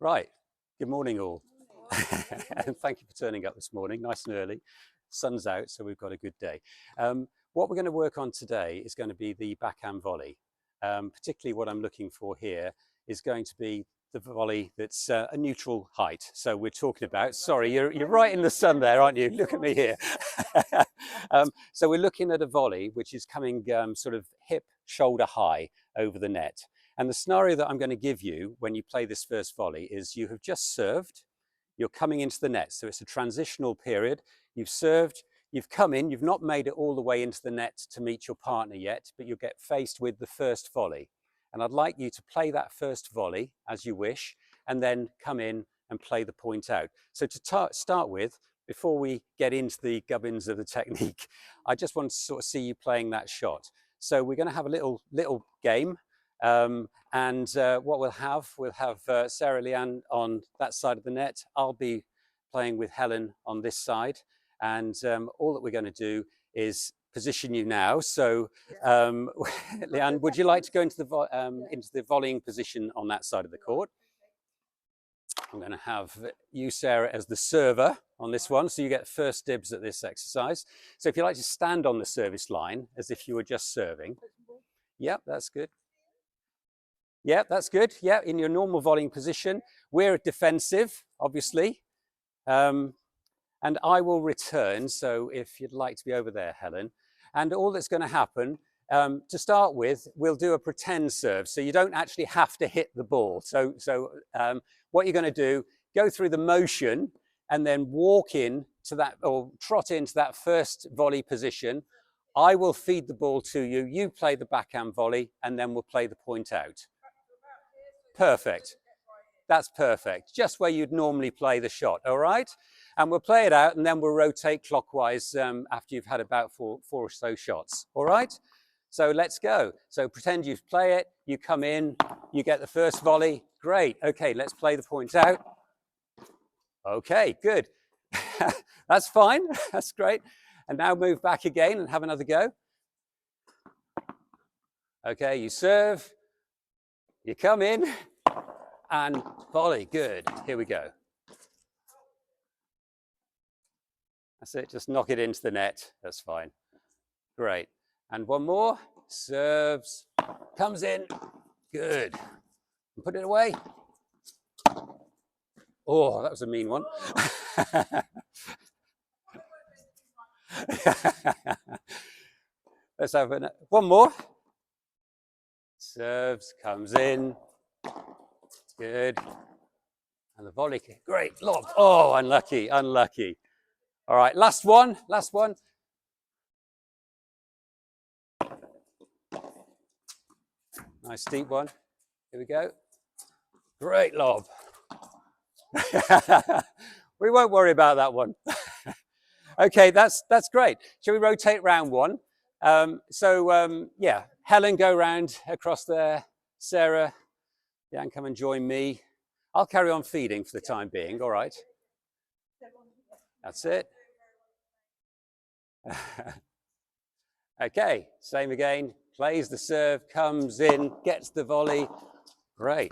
Right, good morning all. And thank you for turning up this morning, nice and early. Sun's out, so we've got a good day. What we're going to work on today is going to be the backhand volley. Particularly what I'm looking for here is going to be the volley that's a neutral height. So we're talking about, sorry, you're right in the sun there, aren't you? Look at me here. So we're looking at a volley which is coming sort of hip, shoulder high over the net. And the scenario that I'm going to give you when you play this first volley is you have just served, you're coming into the net. So it's a transitional period. You've served, you've come in, you've not made it all the way into the net to meet your partner yet, but you'll get faced with the first volley. And I'd like you to play that first volley as you wish, and then come in and play the point out. So to start with, before we get into the gubbins of the technique, I just want to sort of see you playing that shot. So we're going to have a little game. What we'll have Sarah Leanne on that side of the net. I'll be playing with Helen on this side. And all that we're going to do is position you now. So Leanne, would you like to go into the volleying position on that side of the court? I'm going to have you, Sarah, as the server on this one. So you get first dibs at this exercise. So if you like to stand on the service line as if you were just serving. Yep, that's good. Yeah, that's good. Yeah, in your normal volleying position. We're defensive, obviously. And I will return. So if you'd like to be over there, Helen. And all that's going to happen, to start with, we'll do a pretend serve. So you don't actually have to hit the ball. So what you're going to do, go through the motion and then walk in to that, or trot into that first volley position. I will feed the ball to you. You play the backhand volley, and then we'll play the point out. Perfect. That's perfect. Just where you'd normally play the shot, all right? And we'll play it out, and then we'll rotate clockwise after you've had about four or so shots, all right? So let's go. So pretend you play it, you come in, you get the first volley. Great. Okay, let's play the point out. Okay, good. That's fine. That's great. And now move back again and have another go. Okay, you serve, you come in, and volley. Good. Here we go. That's it. Just knock it into the net. That's fine. Great. And one more. Serves. Comes in. Good. And put it away. Oh, that was a mean one. Let's have one more. Serves. Comes in. Good. And the volley kick. Great. Lob. Oh, unlucky. Unlucky. All right. Last one. Last one. Nice deep one. Here we go. Great lob. We won't worry about that one. Okay, that's great. Shall we rotate round one? Yeah, Helen, go round across there. Sarah, yeah, and come and join me. I'll carry on feeding for the time being, all right? That's it. Okay, same again. Plays the serve, comes in, gets the volley. Great.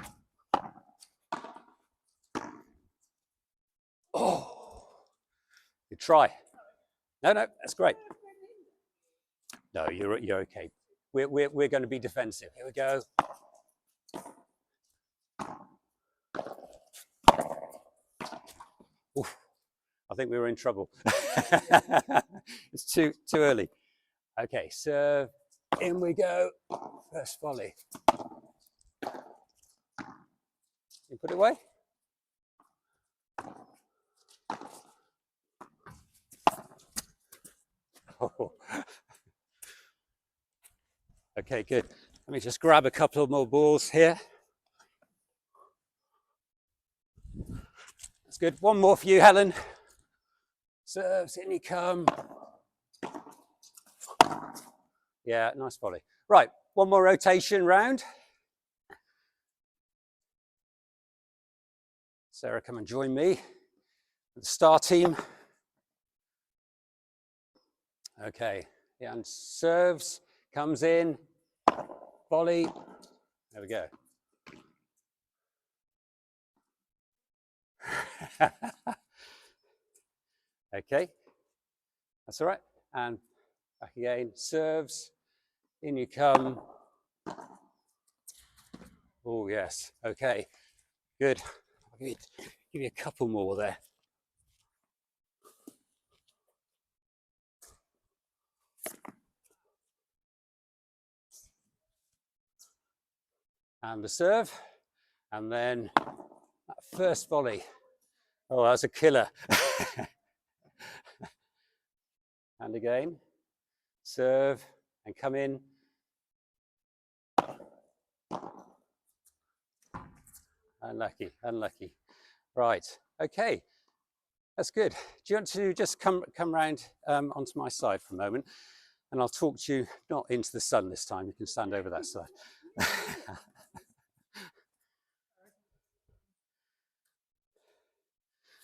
Oh, good try. No, that's great. No, you're okay. We're going to be defensive. Here we go. Oof, I think we were in trouble. It's too early. Okay, serve. In we go. First volley. You put it away. Oh. Okay, good. Let me just grab a couple more balls here. That's good. One more for you, Helen. Serves, in you come. Yeah, nice volley. Right, one more rotation round. Sarah, come and join me. The star team. Okay, yeah, and serves, comes in, volley. There we go. Okay, that's all right. And back again, serves, in you come. Oh, yes, okay, good. I'll give you a couple more there. And the serve, and then that first volley. Oh, that's a killer. And again, serve and come in. Unlucky, unlucky. Right, okay, that's good. Do you want to just come round onto my side for a moment, and I'll talk to you, not into the sun this time, you can stand over that side.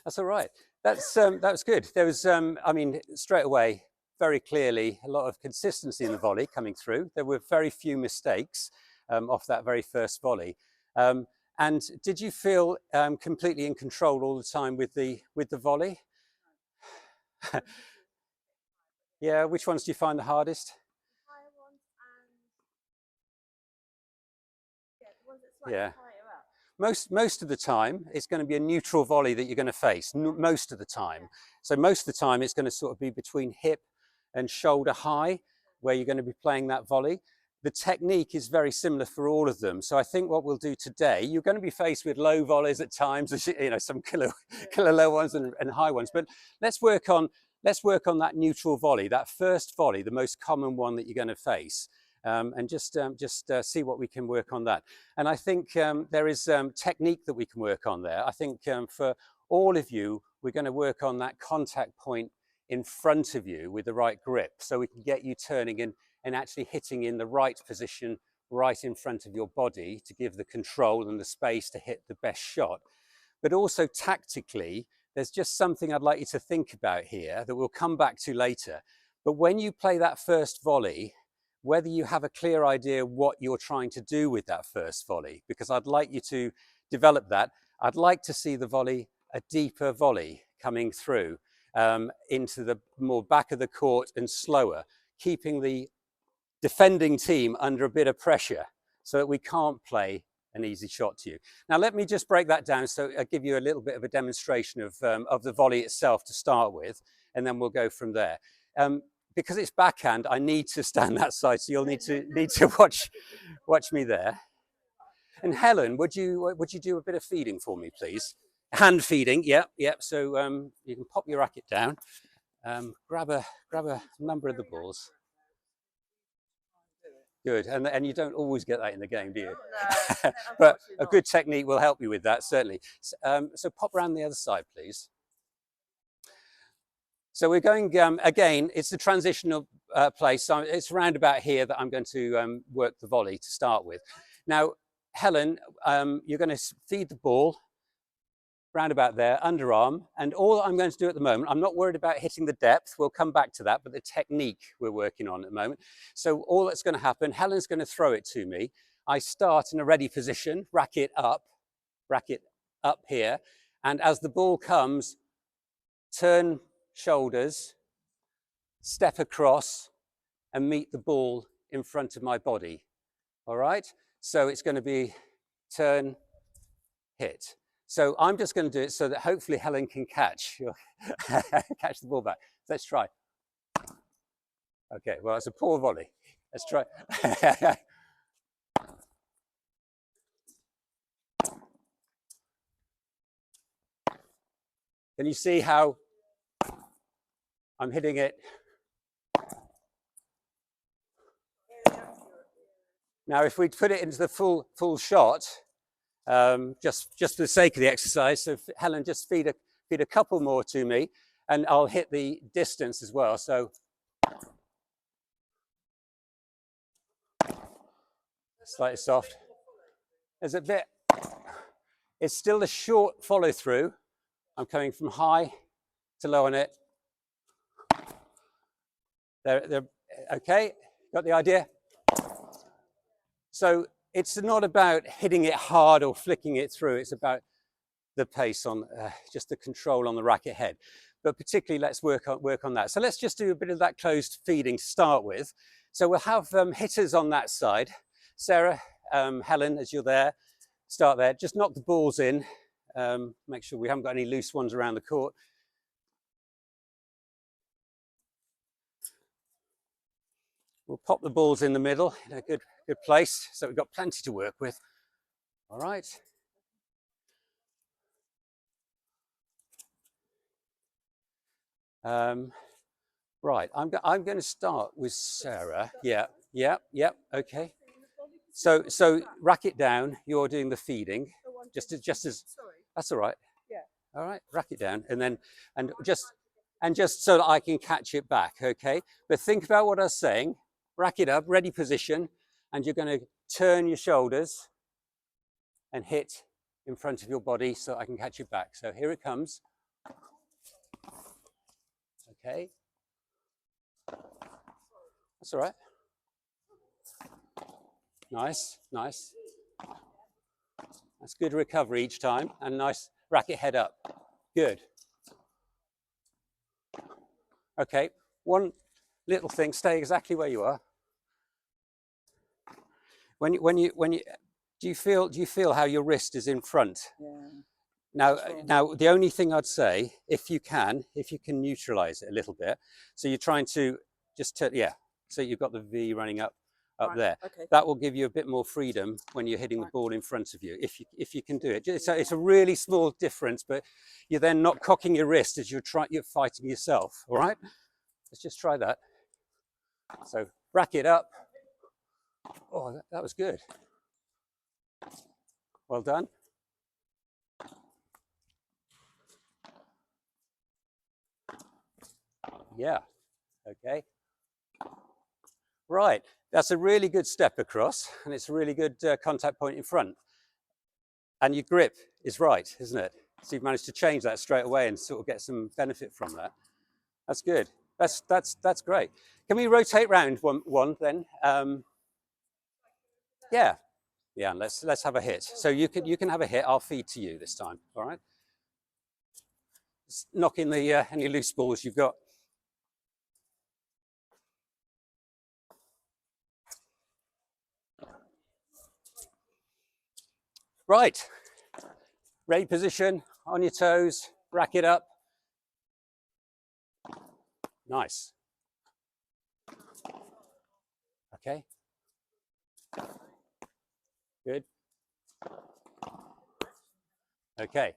That's all right. That was good. There was, I mean, straight away, very clearly, a lot of consistency in the volley coming through. There were very few mistakes off that very first volley. And did you feel completely in control all the time with the volley? Yeah. Which ones do you find the hardest? Yeah. Most of the time, it's going to be a neutral volley that you're going to face. Most of the time. So most of the time, it's going to sort of be between hip and shoulder high, where you're going to be playing that volley. The technique is very similar for all of them. So I think what we'll do today, you're going to be faced with low volleys at times, you know, some killer low ones and high ones. But let's work on that neutral volley, that first volley, the most common one that you're going to face. And just see what we can work on that. And I think there is technique that we can work on there. I think for all of you, we're going to work on that contact point in front of you with the right grip, so we can get you turning in and actually hitting in the right position right in front of your body to give the control and the space to hit the best shot. But also tactically, there's just something I'd like you to think about here that we'll come back to later. But when you play that first volley, whether you have a clear idea what you're trying to do with that first volley, because I'd like you to develop that. I'd like to see the volley, a deeper volley coming through into the more back of the court and slower, keeping the defending team under a bit of pressure so that we can't play an easy shot to you. Now, let me just break that down so I give you a little bit of a demonstration of the volley itself to start with, and then we'll go from there. Because it's backhand, I need to stand that side, so you'll need to watch me there. And Helen, would you do a bit of feeding for me, please? Hand feeding, yeah. So you can pop your racket down, grab a number of the balls. Good, and you don't always get that in the game, do you? No, but a good technique will help you with that, certainly. So pop around the other side, please. So we're going, again, it's the transitional place. So it's around about here that I'm going to work the volley to start with. Now, Helen, you're going to feed the ball round about there, underarm. And all I'm going to do at the moment, I'm not worried about hitting the depth. We'll come back to that, but the technique we're working on at the moment. So all that's going to happen, Helen's going to throw it to me. I start in a ready position, racket up here. And as the ball comes, turn shoulders, step across and meet the ball in front of my body. All right, so it's going to be turn, hit. So I'm just going to do it so that hopefully Helen can catch the ball back. Let's try. Okay, well, it's a poor volley. Let's try. Can you see how I'm hitting it? Now, if we put it into the full shot, just for the sake of the exercise, so Helen, just feed a couple more to me, and I'll hit the distance as well. So slightly soft. There's a bit. It's still a short follow through. I'm coming from high to low on it. They're okay. Got the idea? So it's not about hitting it hard or flicking it through. It's about the pace on, just the control on the racket head. But particularly let's work on that. So let's just do a bit of that closed feeding to start with. So we'll have hitters on that side. Sarah, Helen, as you're there, start there. Just knock the balls in. Make sure we haven't got any loose ones around the court. We'll pop the balls in the middle in a good place. So we've got plenty to work with. All right. Right, I'm going to start with Sarah. Yeah, okay. So racket down. You're doing the feeding. Just as. That's all right. Yeah. All right, rack it down, and just so that I can catch it back. Okay. But think about what I was saying. Rack it up, ready position, and you're going to turn your shoulders and hit in front of your body so I can catch it back. So here it comes. Okay. That's all right. Nice. That's good recovery each time, and nice racket head up. Good. Okay. One little thing. Stay exactly where you are. When you do you feel how your wrist is in front? Yeah. Now the only thing I'd say, if you can neutralize it a little bit. So you're trying to just turn, yeah. So you've got the V running up right there. Okay. That will give you a bit more freedom when you're hitting the ball in front of you, if you can do it. It's a really small difference, but you're then not cocking your wrist as you're fighting yourself. All right. Let's just try that. So rack it up. Oh, that was good. Well done. Yeah. Okay. Right. That's a really good step across, and it's a really good contact point in front. And your grip is right, isn't it? So you've managed to change that straight away and sort of get some benefit from that. That's good. That's great. Can we rotate round one then? Yeah. And let's have a hit. So you can have a hit. I'll feed to you this time. All right. Just knock in the any loose balls you've got. Right. Ready position, on your toes, rack it up. Nice. Okay. Good. Okay.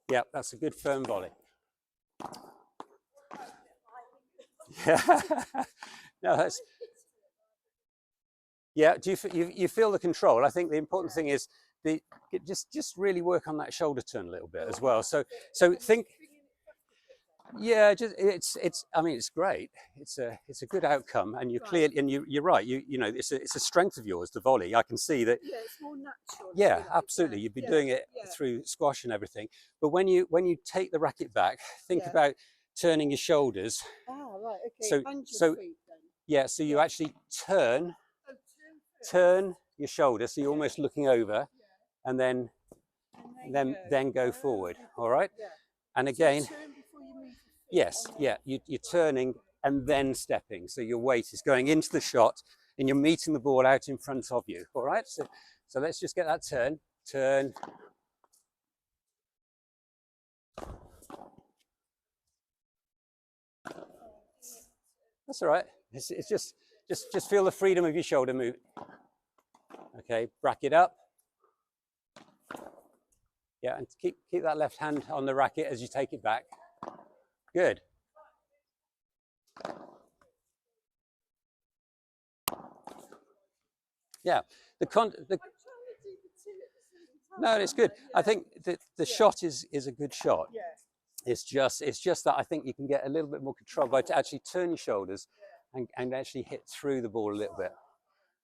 Yeah, that's a good firm volley. Yeah. No, that's. Yeah. Do you feel the control? I think the important thing is just really work on that shoulder turn a little bit as well. So think. Yeah, I mean, it's great. It's a good outcome, and you're clear, and you're right. You know, it's a strength of yours, the volley. I can see that. Yeah, it's more natural. Yeah, absolutely. You've been doing it through squash and everything. But when you take the racket back, think about turning your shoulders. Ah, right. Okay. So yeah, so you actually turn your shoulder, so you're almost looking over, and then go forward. All right. And again. Yes, yeah, you're turning and then stepping. So your weight is going into the shot and you're meeting the ball out in front of you. All right, so let's just get that turn. That's all right. It's just feel the freedom of your shoulder move. Okay, rack it up. Yeah, and keep that left hand on the racket as you take it back. Good. Yeah, no, it's good. I think the shot is a good shot. Yeah. It's just that I think you can get a little bit more control by to actually turn your shoulders and actually hit through the ball a little bit.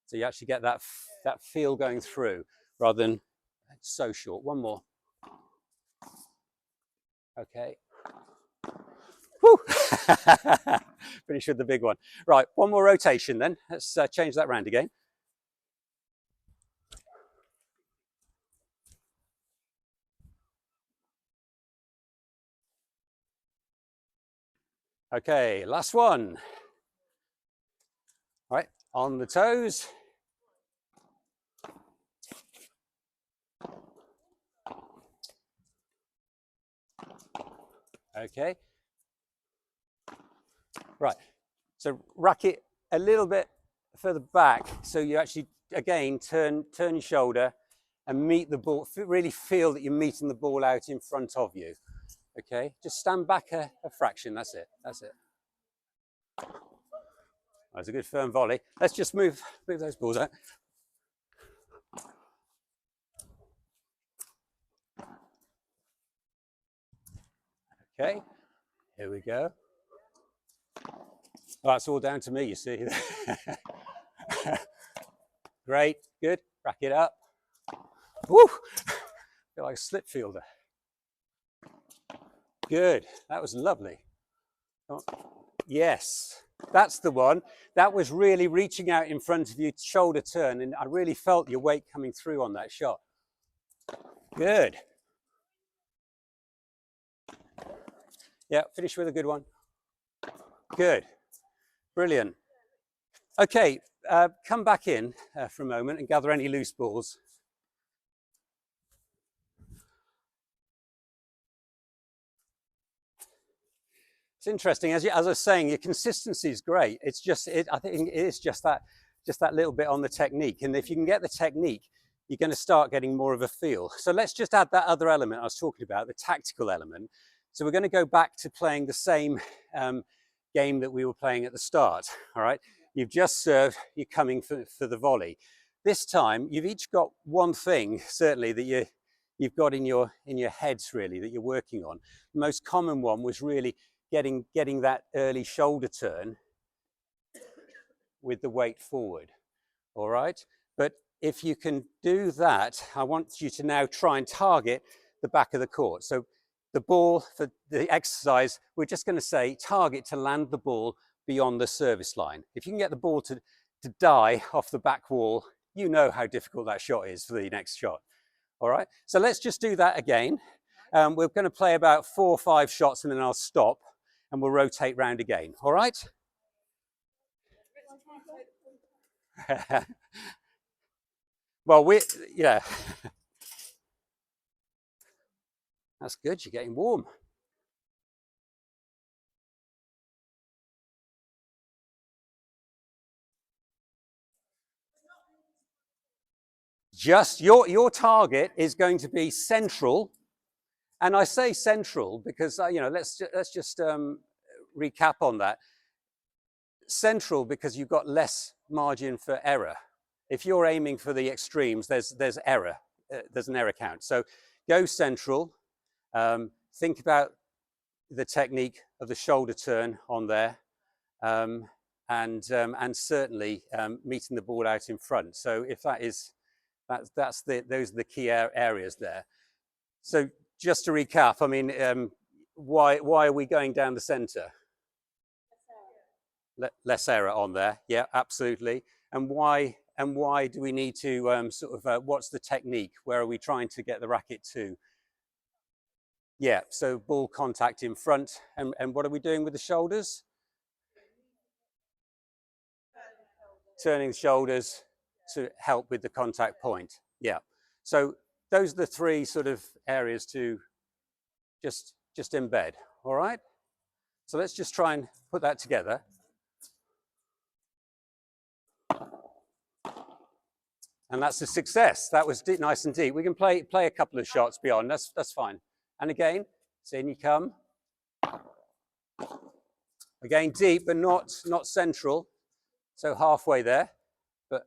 So you actually get that feel going through rather than so short. One more. Okay. Woo! Finish with the big one. Right, one more rotation then. Let's change that round again. Okay, last one. All right, on the toes. Okay. Right, so rack it a little bit further back so you actually, again, turn your shoulder and meet the ball, really feel that you're meeting the ball out in front of you. Okay, just stand back a fraction, that's it, that's it. That's a good firm volley. Let's just move those balls out. Okay, here we go. Oh, that's all down to me, you see. Great, good, rack it up. Woo! Feel like a slip fielder. Good, that was lovely. Oh, yes, that's the one. That was really reaching out in front of you, shoulder turn, and I really felt your weight coming through on that shot. Good. Yeah, finish with a good one. Good. Brilliant. Okay, come back in for a moment and gather any loose balls. It's interesting, as I was saying, your consistency is great. It's just, I think it is just that little bit on the technique. And if you can get the technique, you're going to start getting more of a feel. So let's just add that other element I was talking about, the tactical element. So we're going to go back to playing the same game that we were playing at the start. All right, you've just served, you're coming for the volley. This time, you've each got one thing, certainly, that you've got in your heads, really, that you're working on. The most common one was really getting that early shoulder turn with the weight forward. All right, but if you can do that, I want you to now try and target the back of the court. So the ball, for the exercise, we're just going to say target to land the ball beyond the service line. If you can get the ball to die off the back wall, you know how difficult that shot is for the next shot. All right, so let's just do that again. We're going to play about 4 or 5 shots and then I'll stop and we'll rotate round again. All right? Well, yeah. That's good, you're getting warm. Just your target is going to be central. And I say central because, let's just recap on that. Central because you've got less margin for error. If you're aiming for the extremes, there's error. There's an error count. So go central. Think about the technique of the shoulder turn on there, and certainly meeting the ball out in front. So if those are the key areas there. So just to recap, I mean, why are we going down the centre? Less error on there. Yeah, absolutely. And why do we need to what's the technique? Where are we trying to get the racket to? Yeah, so ball contact in front. And what are we doing with the shoulders? Turning the shoulders to help with the contact point. Yeah. So those are the 3 sort of areas to just embed. All right. So let's just try and put that together. And that's a success. That was nice and deep. We can play a couple of shots beyond. That's fine. And again, so in you come. Again, deep, but not central. So halfway there. But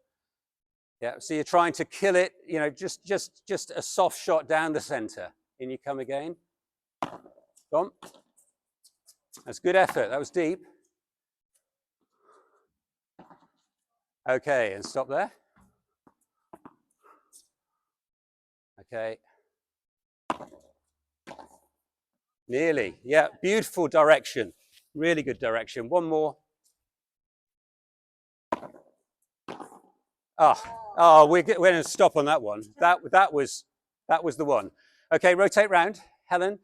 yeah, so you're trying to kill it, just a soft shot down the center. In you come again. Come. That's good effort. That was deep. Okay, and stop there. Okay. Nearly. Yeah, beautiful direction. Really good direction. One more. We're going to stop on that one. That was the one. Okay, rotate round. Helen,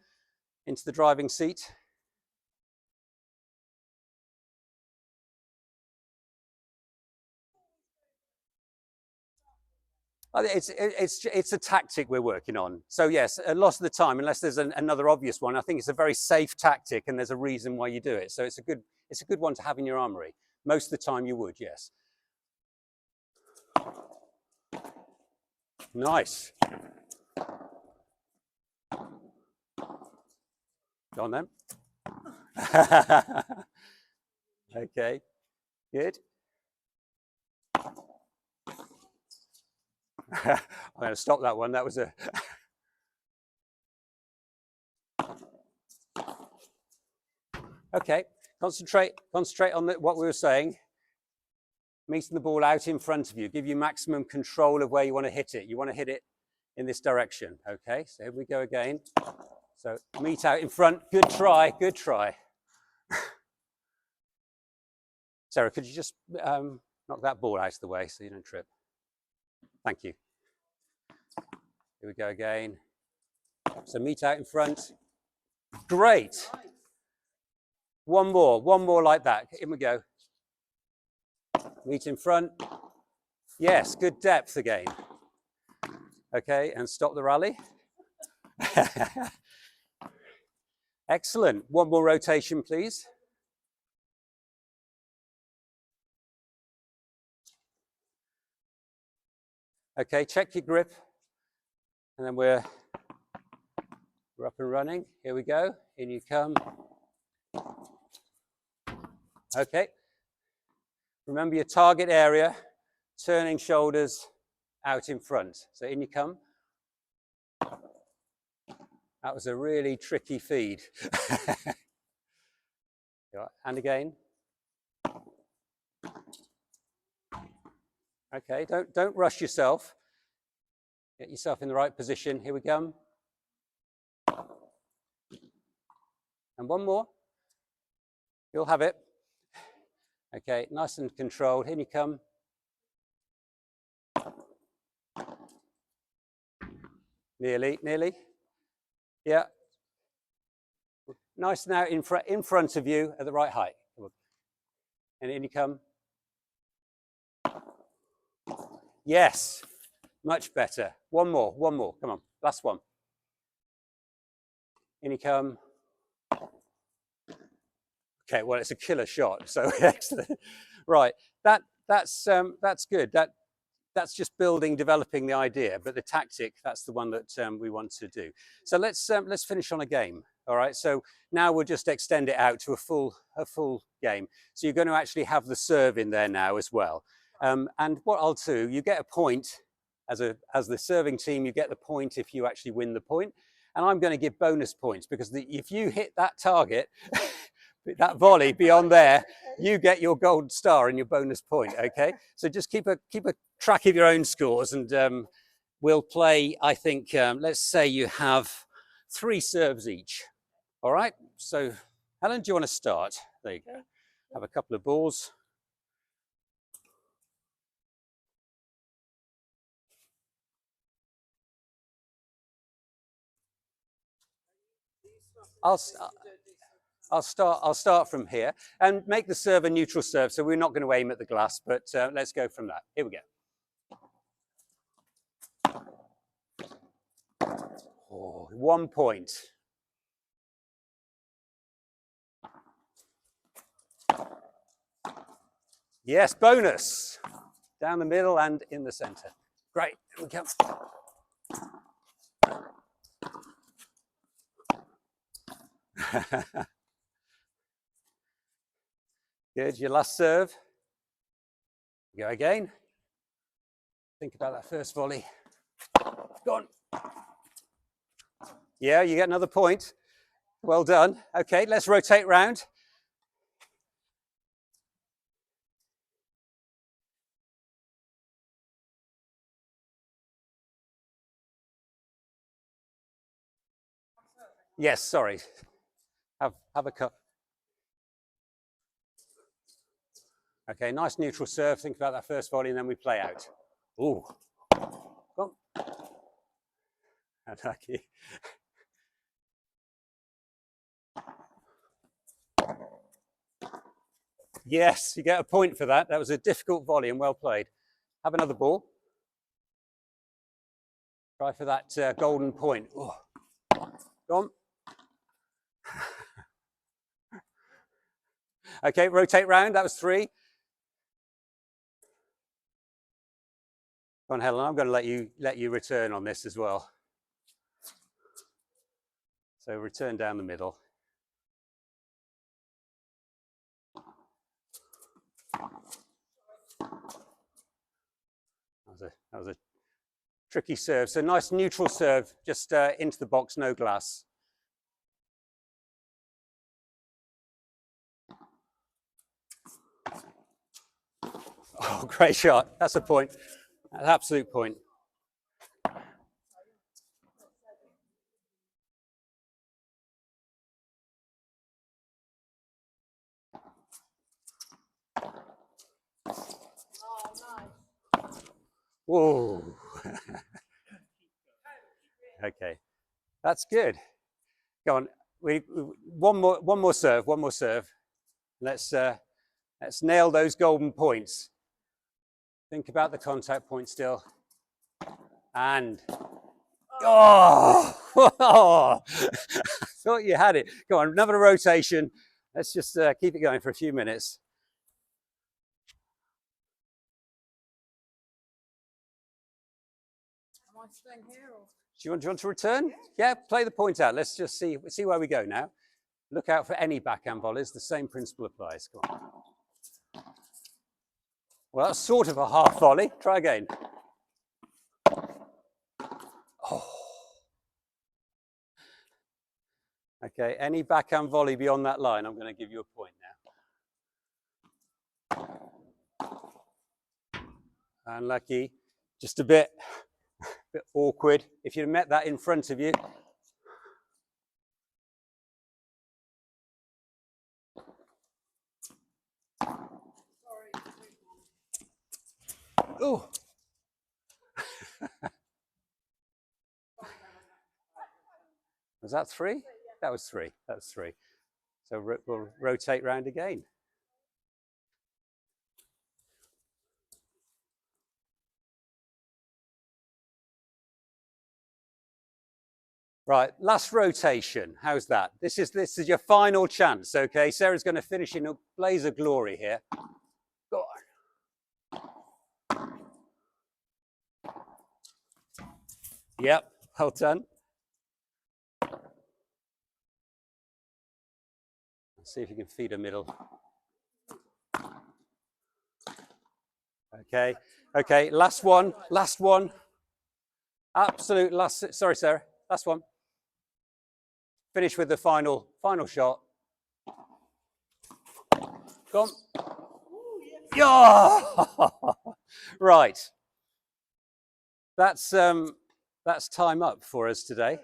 into the driving seat. It's a tactic we're working on. So yes, a lot of the time, unless there's another obvious one, I think it's a very safe tactic, and there's a reason why you do it. So it's a good one to have in your armory. Most of the time, you would, yes. Nice. Go on then. Okay, good. I'm going to stop that one. That was a. Okay, concentrate on what we were saying. Meeting the ball out in front of you, give you maximum control of where you want to hit it. You want to hit it in this direction. Okay, so here we go again. So meet out in front. Good try, good try. Sarah, could you just knock that ball out of the way so you don't trip? Thank you. Here we go again. So meet out in front. Great. One more like that. In we go. Meet in front. Yes, good depth again. Okay, and stop the rally. Excellent. One more rotation, please. Okay, check your grip. And then we're up and running. Here we go. In you come. Okay. Remember your target area, turning shoulders out in front. So in you come. That was a really tricky feed. And again. Okay, don't rush yourself. Get yourself in the right position. Here we come. And one more. You'll have it. Okay, nice and controlled. In you come. Nearly. Yeah. Nice now in front of you at the right height. And in you come. Yes, much better. One more. Come on, last one. In you come. Okay, well, it's a killer shot, so excellent. Right, that's good. That's just developing the idea, but the tactic, that's the one that we want to do. So let's finish on a game. All right, so now we'll just extend it out to a full game. So you're going to actually have the serve in there now as well. And what I'll do, you get a point as the serving team. You get the point if you actually win the point, and I'm going to give bonus points because if you hit that target. That volley beyond there, you get your gold star and your bonus point. Okay, so just keep a track of your own scores, and we'll play. I think let's say you have 3 serves each. All right. So, Helen, do you want to start? There you go. Have a couple of balls. I'll start from here and make the serve a neutral serve. So we're not going to aim at the glass, but let's go from that. Here we go. Oh, 1 point. Yes, bonus. Down the middle and in the center. Great. Here we come. Good. Your last serve. Go again. Think about that first volley. Go on. Yeah, you get another point. Well done. Okay, let's rotate round. Yes, sorry. Have a cup. Okay, nice neutral serve. Think about that first volley, and then we play out. Ooh. Come on. Lucky. Yes, you get a point for that. That was a difficult volley and well played. Have another ball. Try for that golden point. Oh. Go on. Okay, rotate round. That was 3. Go on, Helen. I'm going to let you return on this as well. So return down the middle. That was a tricky serve. So nice neutral serve, just into the box, no glass. Oh, great shot. That's a point. An absolute point. Whoa. Okay, that's good. Go on. One more serve. Let's nail those golden points. Think about the contact point still. And oh, thought you had it. Go on, another rotation. Let's just keep it going for a few minutes. Am I staying here or? Do you want to return? Yeah, play the point out. Let's just see where we go now. Look out for any backhand volleys. The same principle applies. Come on. Well, that's sort of a half volley. Try again. Oh. Okay, any backhand volley beyond that line, I'm going to give you a point now. Unlucky. Just a bit awkward. If you'd met that in front of you. Oh. Was that 3? That was 3. That was 3. So we'll rotate round again. Right, last rotation. How's that? This is your final chance, okay? Sarah's going to finish in a blaze of glory here. Go on. Yep, well done. Let's see if you can feed a middle. Okay, okay, last one. Absolute last, sorry, Sarah, last one. Finish with the final shot. Go on. Yeah. Right. That's time up for us today.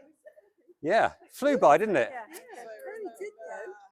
Yeah, flew by, didn't it?